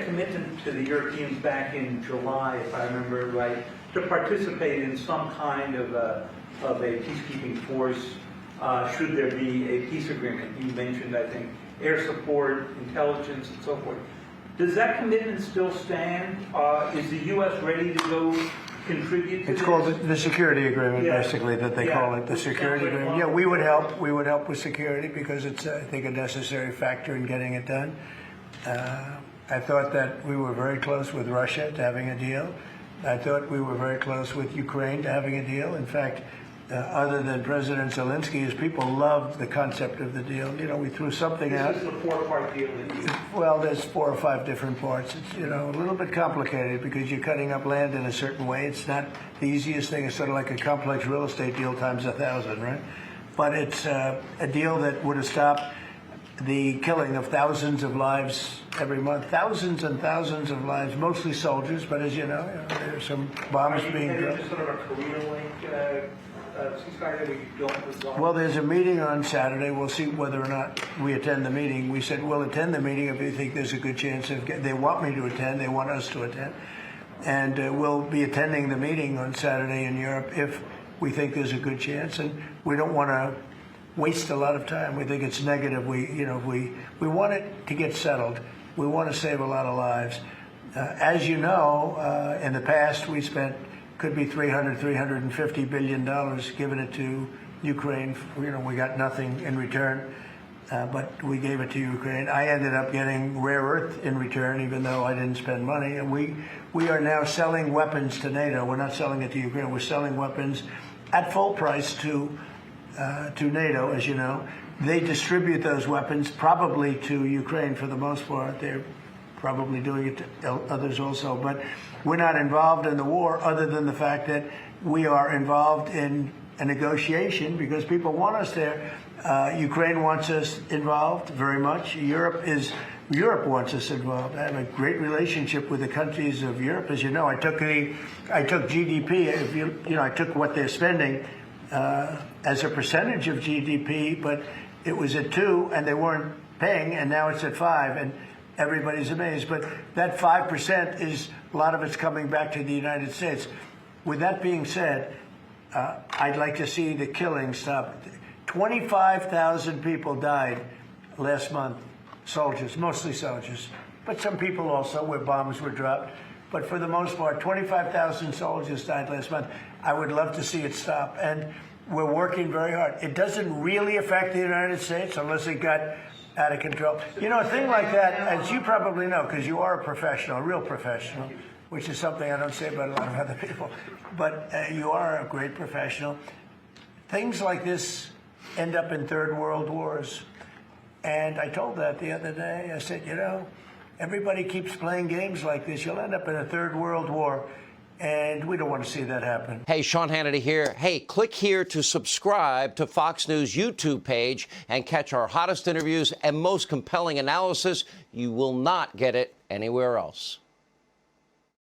a commitment to the Europeans back in July, if I remember right, to participate in some kind of a peacekeeping force should there be a peace agreement. You mentioned, I think, air support, intelligence, and so forth. Does that commitment still stand? Is the U.S. ready to go contribute to It's this? called the security agreement, Yeah. basically, that they call it, the security agreement. Yeah, we would help. We would help with security because it's, I think, a necessary factor in getting it done. I thought that we were very close with Russia to having a deal. I thought we were very close with Ukraine to having a deal. In fact, other than President Zelensky, his people loved the concept of the deal. You know, we threw something out. This is the four-part deal that you... Well, there's 4 or 5 different parts. It's, you know, a little bit complicated because you're cutting up land in a certain way. It's not the easiest thing. It's sort of like a complex real estate deal times 1,000, right? But it's a deal that would have stopped the killing of thousands of lives every month. Thousands and thousands of lives, mostly soldiers, but as you know there's some bombs being dropped. Is sort of a Korea-link ceasefire that we don't resolve? Well, there's a meeting on Saturday. We'll see whether or not we attend the meeting. We said we'll attend the meeting if you think there's a good chance of they want me to attend. They want us to attend. And we'll be attending the meeting on Saturday in Europe if we think there's a good chance. And we don't want to waste a lot of time. We think it's negative. We want it to get settled. We want to save a lot of lives. As you know, in the past we spent could be $350 billion giving it to Ukraine. You know, we got nothing in return, but we gave it to Ukraine. I ended up getting rare earth in return, even though I didn't spend money. And we are now selling weapons to NATO. We're not selling it to Ukraine. We're selling weapons at full price to NATO, as you know. They distribute those weapons probably to Ukraine for the most part. They're probably doing it to others also. But we're not involved in the war other than the fact that we are involved in a negotiation because people want us there. Ukraine wants us involved very much. Europe wants us involved. I have a great relationship with the countries of Europe. As you know, I took GDP. I took what they're spending as a percentage of GDP, but it was at 2 and they weren't paying, and now it's at 5, and everybody's amazed. But that 5% is, a lot of it's coming back to the United States. With that being said, I'd like to see the killing stop. 25,000 people died last month, soldiers, mostly soldiers, but some people also where bombs were dropped. But for the most part, 25,000 soldiers died last month. I would love to see it stop. And we're working very hard. It doesn't really affect the United States unless it got out of control. You know, a thing like that, as you probably know, because you are a professional, a real professional, which is something I don't say about a lot of other people, but you are a great professional. Things like this end up in third world wars. And I told that the other day. I said, you know, everybody keeps playing games like this. You'll end up in a third world war. And we don't want to see that happen. Hey, Sean Hannity here. Hey, click here to subscribe to Fox News YouTube page and catch our hottest interviews and most compelling analysis. You will not get it anywhere else.